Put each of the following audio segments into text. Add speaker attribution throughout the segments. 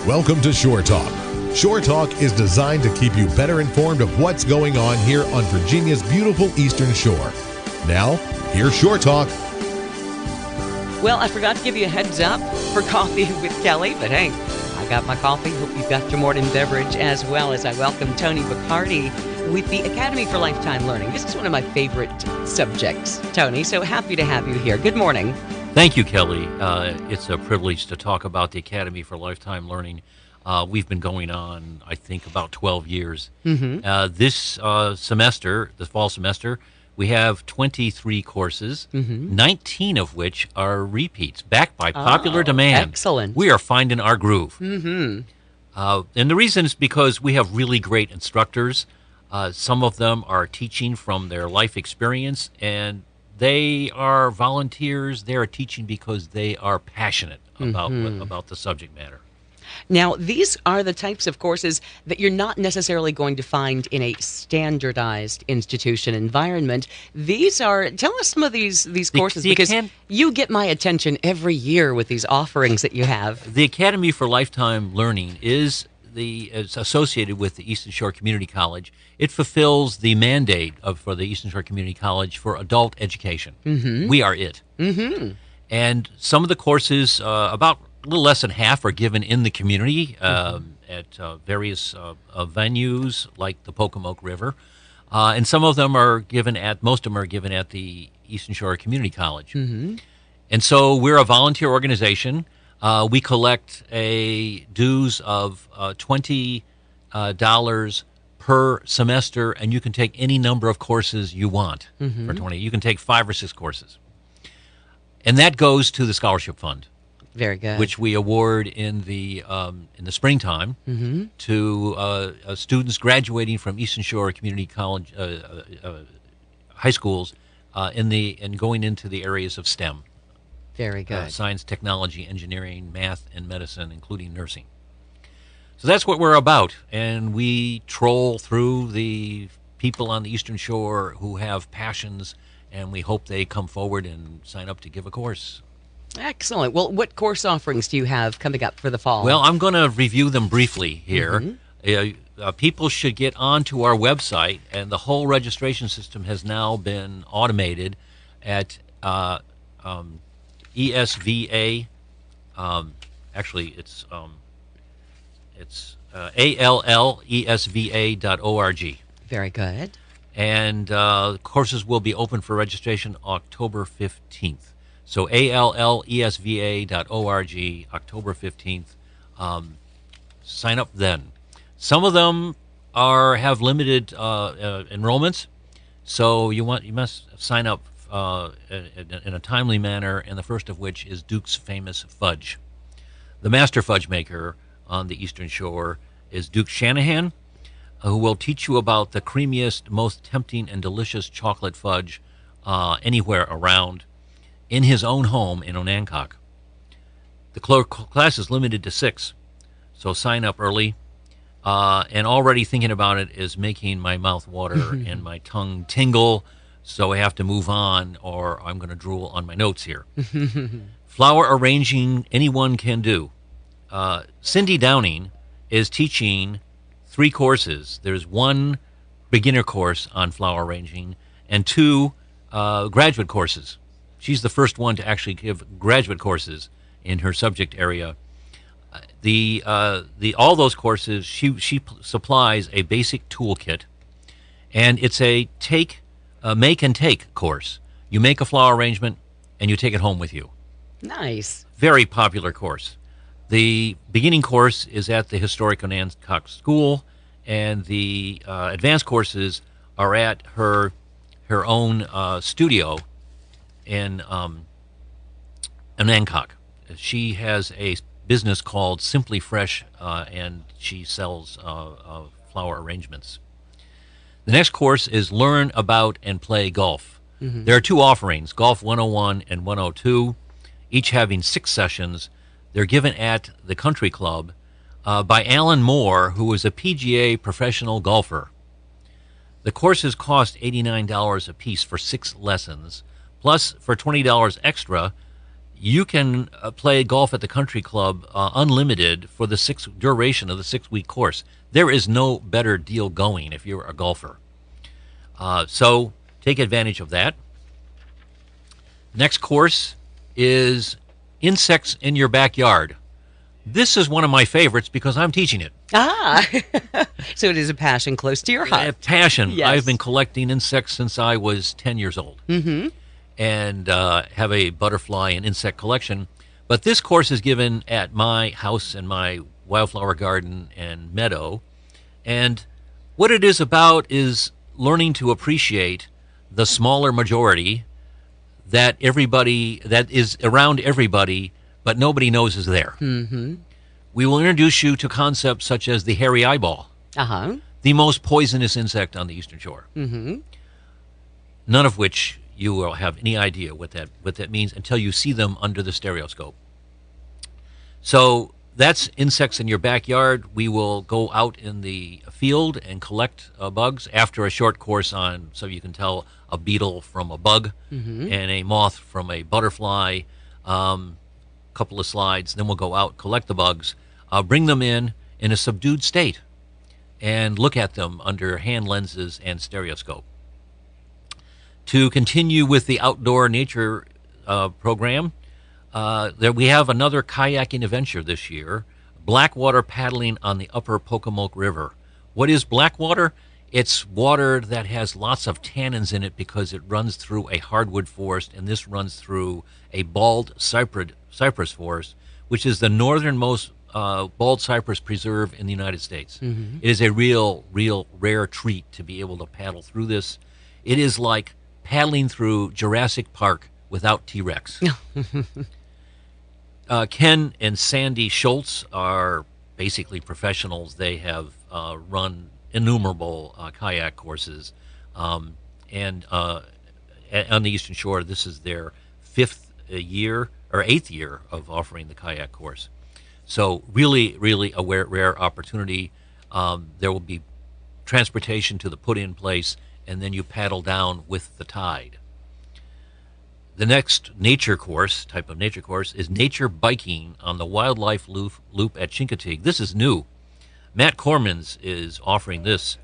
Speaker 1: Welcome to Shore Talk. Shore Talk is designed to keep you better informed of what's going on here on Virginia's beautiful Eastern Shore. Now, here's Shore Talk.
Speaker 2: Well, I forgot to give you a heads up for Coffee with Kelley, but hey, I got my coffee. Hope you've got your morning beverage as well as I welcome Tony Picarde with the Academy for Lifetime Learning. This is one of my favorite subjects, Tony, so happy to have you here. Good morning.
Speaker 3: Thank you, Kelley. It's a privilege to talk about the Academy for Lifetime Learning. We've been going on, I think, about 12 years. This semester, the fall semester, we have 23 courses, 19 of which are repeats, backed by popular demand.
Speaker 2: Excellent.
Speaker 3: We are finding our groove. And the reason is because we have really great instructors. Some of them are teaching from their life experience, and they are volunteers. They are teaching because they are passionate about the subject matter.
Speaker 2: Now, these are the types of courses that you're not necessarily going to find in a standardized institution environment. These are, tell us some of these courses, because you get my attention every year with these offerings that you have.
Speaker 3: The Academy for Lifetime Learning is associated with the Eastern Shore Community College. It fulfills the mandate for the Eastern Shore Community College for adult education. We are it. And some of the courses, about a little less than half, are given in the community at various venues like the Pocomoke River. And some of them are given most of them are given at the Eastern Shore Community College. And so we're a volunteer organization. We collect a dues of $20 per semester, and you can take any number of courses you want for 20. You can take 5 or 6 courses. And that goes to the scholarship fund.
Speaker 2: Very good.
Speaker 3: Which we award in the springtime to students graduating from Eastern Shore Community College high schools and going into the areas of STEM.
Speaker 2: Very good.
Speaker 3: Science, technology, engineering, math, and medicine, including nursing. So that's what we're about, and we troll through the people on the Eastern Shore who have passions, and we hope they come forward and sign up to give a course.
Speaker 2: Excellent. Well, what course offerings do you have coming up for the fall?
Speaker 3: Well, I'm going to review them briefly here. People should get onto our website, and the whole registration system has now been automated at ESVA. Actually, it's allesva.org.
Speaker 2: Very good.
Speaker 3: And courses will be open for registration October 15th. So allesva.org, October 15th. Sign up then. Some of them have limited enrollments, so you must sign up in a timely manner, and the first of which is Duke's famous fudge. The master fudge maker on the Eastern Shore is Duke Shanahan, who will teach you about the creamiest, most tempting, and delicious chocolate fudge anywhere around, in his own home in Onancock. The class is limited to 6, so sign up early. And already thinking about it is making my mouth water and my tongue tingle, so I have to move on or I'm going to drool on my notes here. Flower arranging, anyone can do. Cindy Downing is teaching 3 courses. There's 1 beginner course on flower arranging and 2 graduate courses. She's the first one to actually give graduate courses in her subject area. All those courses, she supplies a basic toolkit, and it's a make and take course. You make a flower arrangement, and you take it home with you.
Speaker 2: Nice.
Speaker 3: Very popular course. The beginning course is at the historic Onancock School, and the advanced courses are at her own studio in Onancock. She has a business called Simply Fresh, and she sells flower arrangements. The next course is Learn About and Play Golf. There are 2 offerings, Golf 101 and 102, each having 6 sessions. They're given at the Country Club by Alan Moore, who is a PGA professional golfer. The courses cost $89 a piece for 6 lessons. Plus, for $20 extra, you can play golf at the country club unlimited for the duration of the 6-week course. There is no better deal going if you're a golfer. So take advantage of that. Next course is Insects in Your Backyard. This is one of my favorites because I'm teaching it.
Speaker 2: Ah, so it is a passion close to your heart.
Speaker 3: Passion.
Speaker 2: Yes.
Speaker 3: I've been collecting insects since I was 10 years old.
Speaker 2: Mm-hmm.
Speaker 3: And have a butterfly and insect collection. But this course is given at my house and my wildflower garden and meadow. And what it is about is learning to appreciate the smaller majority that is around everybody, but nobody knows is there.
Speaker 2: Mm-hmm.
Speaker 3: We will introduce you to concepts such as the hairy eyeball, the most poisonous insect on the Eastern Shore.
Speaker 2: Mm-hmm.
Speaker 3: None of which you will have any idea what that means until you see them under the stereoscope. So that's Insects in Your Backyard. We will go out in the field and collect bugs after a short course on, so you can tell a beetle from a bug and a moth from a butterfly. Couple of slides. Then we'll go out, collect the bugs, bring them in a subdued state, and look at them under hand lenses and stereoscope. To continue with the outdoor nature program, we have another kayaking adventure this year, Blackwater paddling on the upper Pocomoke River. What is Blackwater? It's water that has lots of tannins in it because it runs through a hardwood forest, and this runs through a bald cypress forest, which is the northernmost bald cypress preserve in the United States. Mm-hmm. It is a real rare treat to be able to paddle through this. It is like paddling through Jurassic Park without T-Rex. Ken and Sandy Schultz are basically professionals. They have run innumerable kayak courses. And on the Eastern Shore, this is their 8th year of offering the kayak course. So really a rare opportunity. There will be transportation to the put-in place, and then you paddle down with the tide. The next type of nature course, is nature biking on the wildlife loop at Chincoteague. This is new. Matt Cormans is offering this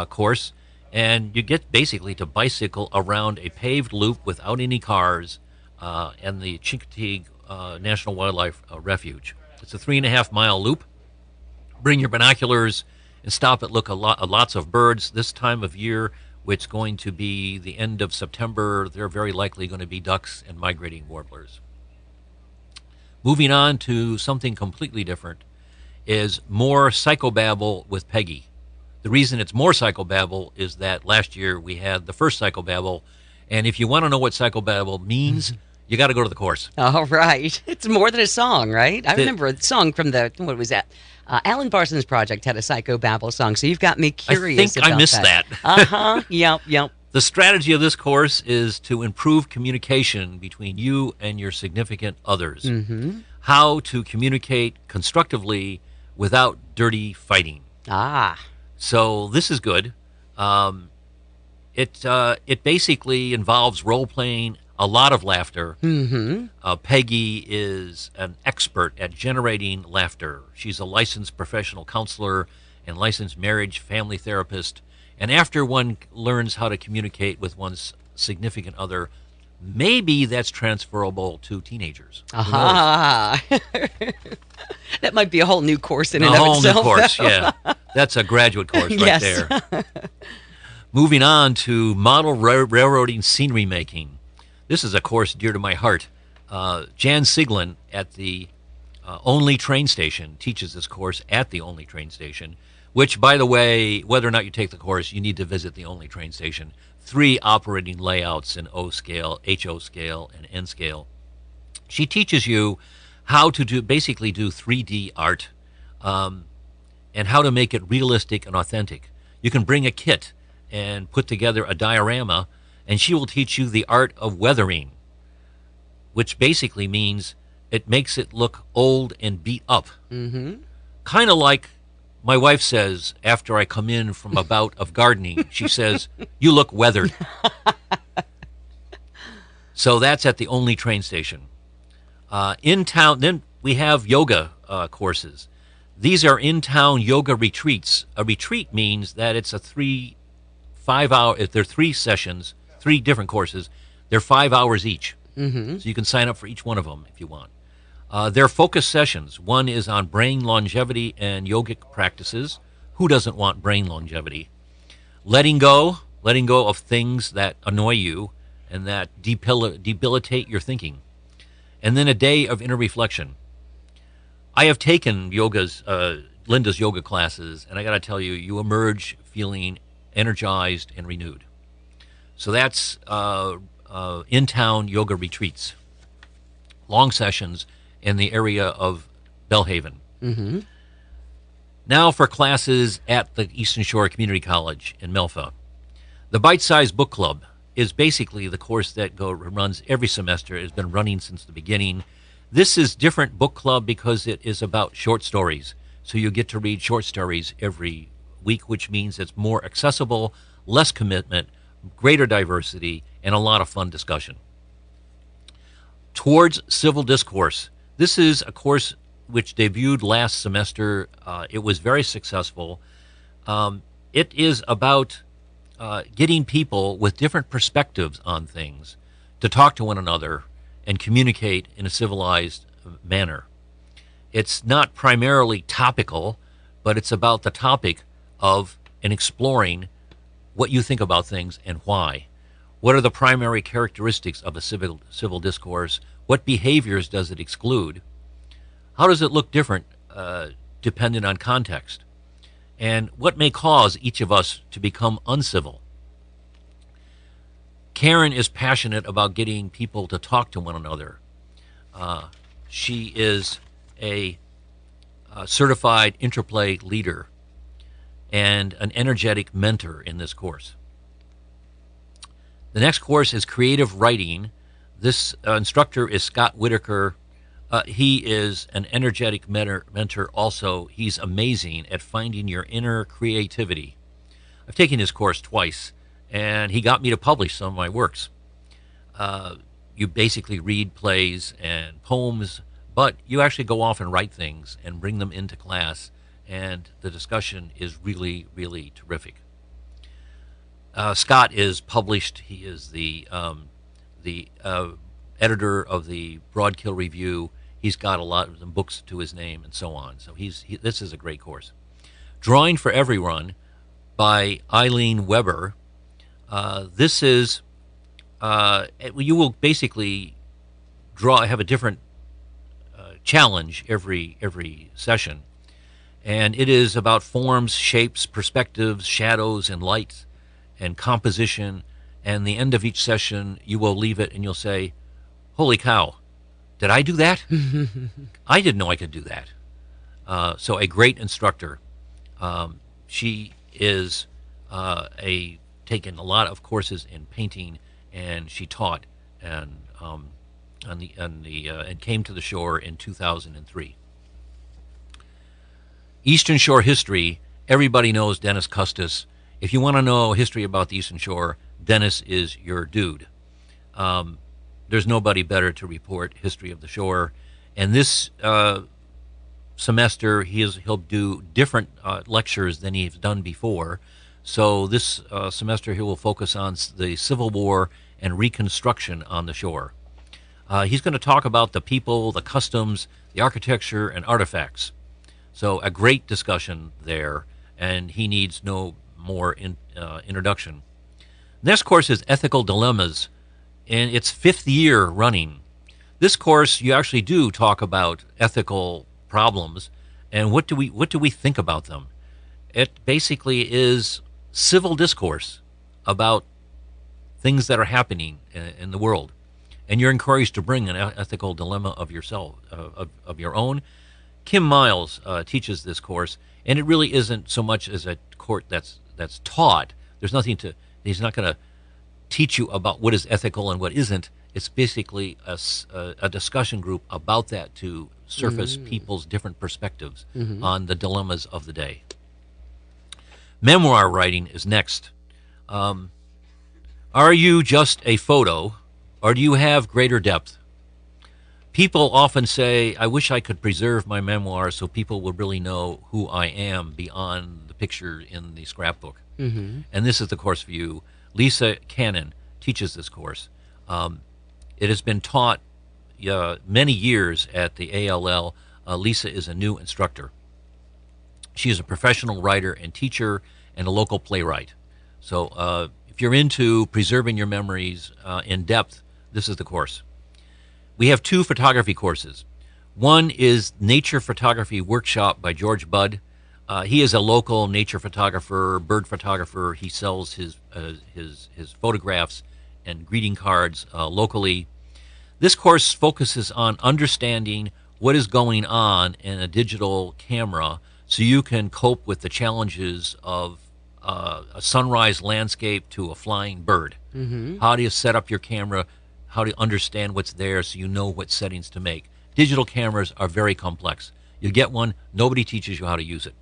Speaker 3: course, and you get basically to bicycle around a paved loop without any cars and the Chincoteague National Wildlife Refuge. It's a 3.5-mile loop. Bring your binoculars and stop at lots of birds. This time of year, it's going to be the end of September. They're very likely going to be ducks and migrating warblers. Moving on to something completely different is more psychobabble with Peggy. The reason it's more psychobabble is that last year we had the first psychobabble, and if you want to know what psychobabble means, you got to go to the course.
Speaker 2: All right. It's more than a song, right? I remember a song from what was that? Alan Parsons Project had a psychobabble song, so you've got me curious about that.
Speaker 3: I missed that.
Speaker 2: Uh-huh. Yep.
Speaker 3: The strategy of this course is to improve communication between you and your significant others. Mm-hmm. How to communicate constructively without dirty fighting. So this is good. It basically involves role-playing, a lot of laughter. Mm-hmm. Peggy is an expert at generating laughter. She's a licensed professional counselor and licensed marriage family therapist. And after one learns how to communicate with one's significant other, maybe that's transferable to teenagers.
Speaker 2: Aha. That might be a whole new course in and of itself.
Speaker 3: A whole new course, yeah. That's a graduate course right there. Moving on to model railroading scenery making. This is a course dear to my heart. Jan Siglin at the Only train station teaches this course at the Only train station, which, by the way, whether or not you take the course, you need to visit the Only train station. 3 operating layouts in O scale, HO scale, and N scale. She teaches you how to basically do 3D art and how to make it realistic and authentic. You can bring a kit and put together a diorama, and she will teach you the art of weathering, which basically means it makes it look old and beat up. Mm-hmm. Kind of like my wife says after I come in from a bout of gardening. She says, "You look weathered." So that's at the Only train station. In town, then we have yoga courses. These are in-town yoga retreats. A retreat means that it's a 5 hour. If there are 3 sessions, 3 different courses, they're 5 hours each. So you can sign up for each one of them if you want. They're focus sessions. One is on brain longevity and yogic practices. Who doesn't want brain longevity? Letting go of things that annoy you and that debilitate your thinking. And then a day of inner reflection. I have taken Linda's yoga classes, and I got to tell you, you emerge feeling energized and renewed. So that's in-town yoga retreats, long sessions in the area of Bellhaven. Now for classes at the Eastern Shore Community College in Melfa. The Bite-Sized Book Club is basically the course that runs every semester. It has been running since the beginning. This is different book club because it is about short stories. So you get to read short stories every week, which means it's more accessible, less commitment, greater diversity, and a lot of fun discussion. Towards Civil Discourse. This is a course which debuted last semester. It was very successful. It is about getting people with different perspectives on things to talk to one another and communicate in a civilized manner. It's not primarily topical, but it's about the topic of and exploring what you think about things and why. What are the primary characteristics of a civil discourse? What behaviors does it exclude? How does it look different dependent on context? And what may cause each of us to become uncivil? Karen is passionate about getting people to talk to one another. She is a certified interplay leader and an energetic mentor in this course. The next course is creative writing. This instructor is Scott Whitaker. He is an energetic mentor also. He's amazing at finding your inner creativity. I've taken his course twice, and he got me to publish some of my works. You basically read plays and poems, but you actually go off and write things and bring them into class, and the discussion is really, really terrific. Scott is published. He is the editor of the Broadkill Review. He's got a lot of books to his name and so on. So this is a great course. Drawing for Everyone by Eileen Weber. This is, you will basically have a different challenge every session. And it is about forms, shapes, perspectives, shadows, and lights, and composition. And the end of each session, you will leave it and you'll say, holy cow, did I do that? I didn't know I could do that. So a great instructor. She is taken a lot of courses in painting, and she taught and came to the shore in 2003. Eastern Shore history. Everybody knows Dennis Custis. If you want to know history about the Eastern Shore, Dennis is your dude. There's nobody better to report history of the shore. And this semester, he'll do different lectures than he's done before. So this semester, he will focus on the Civil War and Reconstruction on the shore. He's going to talk about the people, the customs, the architecture, and artifacts. So a great discussion there, and he needs no more introduction. Next course is Ethical Dilemmas, and it's 5th year running. This course, you actually do talk about ethical problems, and what do we think about them? It basically is civil discourse about things that are happening in the world, and you're encouraged to bring an ethical dilemma of yourself, of your own. Kim Miles teaches this course, and it really isn't so much as a course that's taught. There's nothing he's not going to teach you about what is ethical and what isn't. It's basically a discussion group about that to surface people's different perspectives on the dilemmas of the day. Memoir writing is next. Are you just a photo, or do you have greater depth? People often say, I wish I could preserve my memoir so people would really know who I am beyond the picture in the scrapbook.
Speaker 2: Mm-hmm.
Speaker 3: And this is the course for you. Lisa Cannon teaches this course. It has been taught many years at the ALL. Lisa is a new instructor. She is a professional writer and teacher and a local playwright. So if you're into preserving your memories in depth, this is the course. We have 2 photography courses. One is Nature Photography Workshop by George Budd. He is a local nature photographer, bird photographer. He sells his photographs and greeting cards locally. This course focuses on understanding what is going on in a digital camera so you can cope with the challenges of a sunrise landscape to a flying bird.
Speaker 2: Mm-hmm.
Speaker 3: How do you set up your camera? How to understand what's there so you know what settings to make. Digital cameras are very complex. You get one, nobody teaches you how to use it.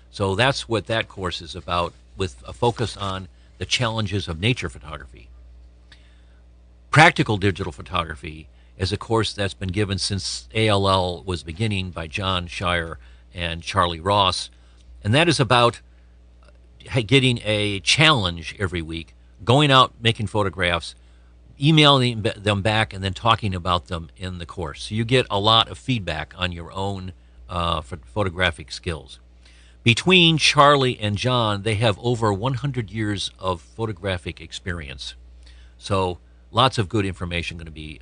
Speaker 3: So that's what that course is about, with a focus on the challenges of nature photography. Practical digital photography is a course that's been given since ALL was beginning by John Shire and Charlie Ross. And that is about getting a challenge every week, going out, making photographs, emailing them back, and then talking about them in the course. So you get a lot of feedback on your own photographic skills. Between Charlie and John, they have over 100 years of photographic experience. So lots of good information going to be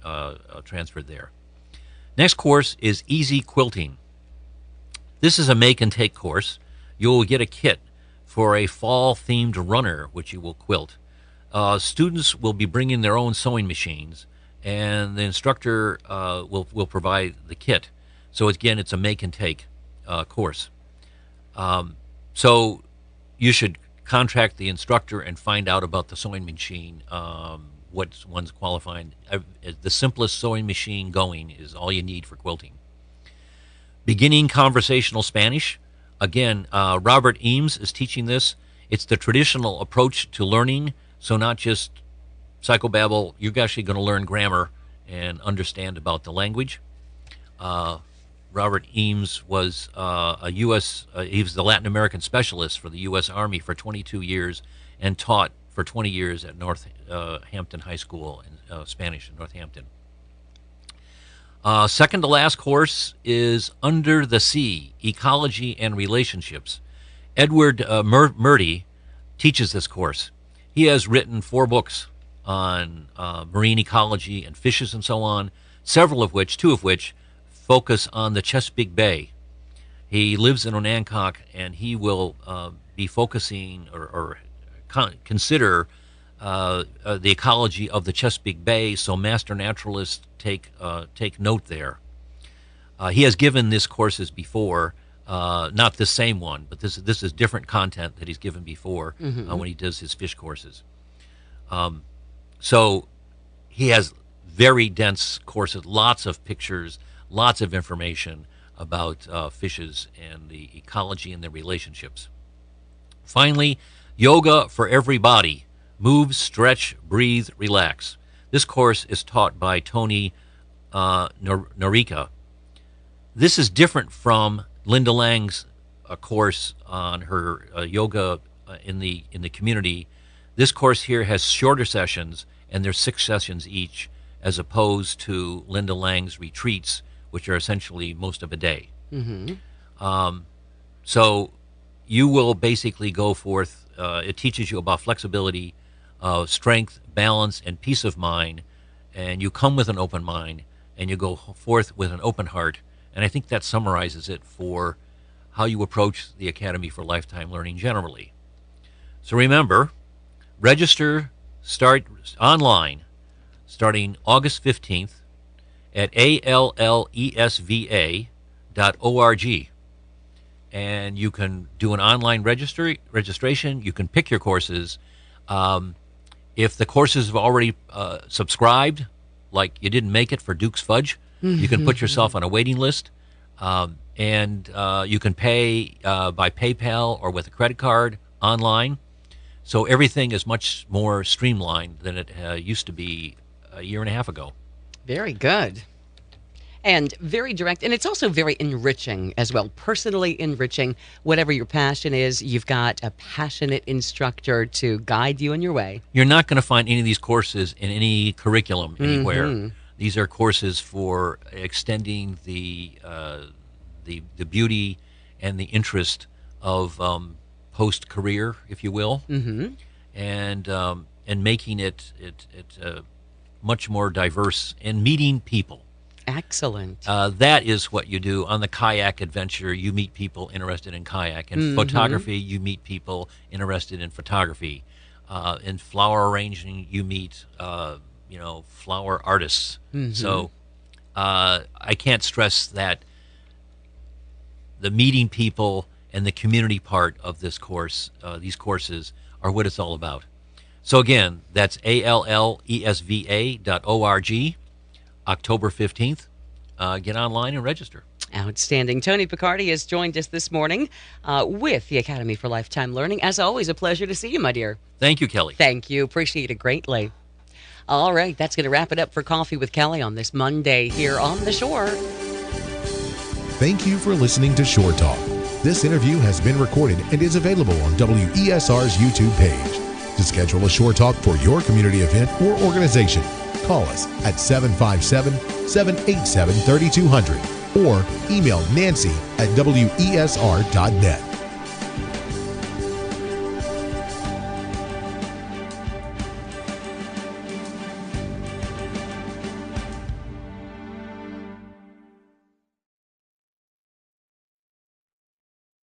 Speaker 3: transferred there. Next course is Easy Quilting. This is a make and take course. You will get a kit for a fall-themed runner, which you will quilt. Students will be bringing their own sewing machines, and the instructor will provide the kit. So again, it's a make and take course. So you should contact the instructor and find out about the sewing machine, what one's qualifying. The simplest sewing machine going is all you need for quilting. Beginning conversational Spanish. Again, Robert Eames is teaching this. It's the traditional approach to learning. So not just psychobabble, you're actually going to learn grammar and understand about the language. Robert Eames was he was the Latin American specialist for the U.S. Army for 22 years and taught for 20 years at Northampton High School in Spanish in Northampton. Second to last course is Under the Sea, Ecology and Relationships. Edward Murdy teaches this course. He has written 4 books on marine ecology and fishes and so on, two of which focus on the Chesapeake Bay. He lives in Onancock, and he will be focusing or consider the ecology of the Chesapeake Bay, so master naturalists take note there. He has given this courses before, not the same one, but this is different content that he's given before when he does his fish courses. So he has very dense courses, lots of pictures, lots of information about fishes and the ecology and their relationships. Finally, Yoga for Everybody. Move, stretch, breathe, relax. This course is taught by Tony Picarde. This is different from Linda Lang's course on her yoga in the community. This course here has shorter sessions, and there's 6 sessions each, as opposed to Linda Lang's retreats, which are essentially most of a day. Mm-hmm. So you will basically go forth. It teaches you about flexibility, strength, balance, and peace of mind, and you come with an open mind, and you go forth with an open heart. And I think that summarizes it for how you approach the Academy for Lifetime Learning generally. So remember, register, start online, starting August 15th at allesva.org. And you can do an online registration. You can pick your courses. If the courses have already subscribed, like you didn't make it for Duke's Fudge, you can put yourself on a waiting list. And you can pay by PayPal or with a credit card online. So everything is much more streamlined than it used to be a year and a half ago.
Speaker 2: Very good. And very direct, and it's also very enriching as well, personally enriching. Whatever your passion is, you've got a passionate instructor to guide you in your way.
Speaker 3: You're not going to find any of these courses in any curriculum anywhere.
Speaker 2: Mm-hmm.
Speaker 3: These are courses for extending the beauty and the interest of post-career, if you will, and making it much more diverse and meeting people.
Speaker 2: Excellent.
Speaker 3: That is what you do. On the kayak adventure, you meet people interested in kayak. In photography, you meet people interested in photography. In flower arranging, you meet flower artists. So I can't stress that the meeting people and the community part of this course, these courses, are what it's all about. So again, that's allesva.org, October 15th. Get online and register.
Speaker 2: Outstanding. Tony Picarde has joined us this morning with the Academy for Lifetime Learning. As always, a pleasure to see you, my dear.
Speaker 3: Thank you, Kelley.
Speaker 2: Thank you. Appreciate it greatly. All right, that's going to wrap it up for Coffee with Kelley on this Monday here on the Shore.
Speaker 1: Thank you for listening to Shore Talk. This interview has been recorded and is available on WESR's YouTube page. To schedule a Shore Talk for your community event or organization, call us at 757-787-3200 or email Nancy at WESR.net.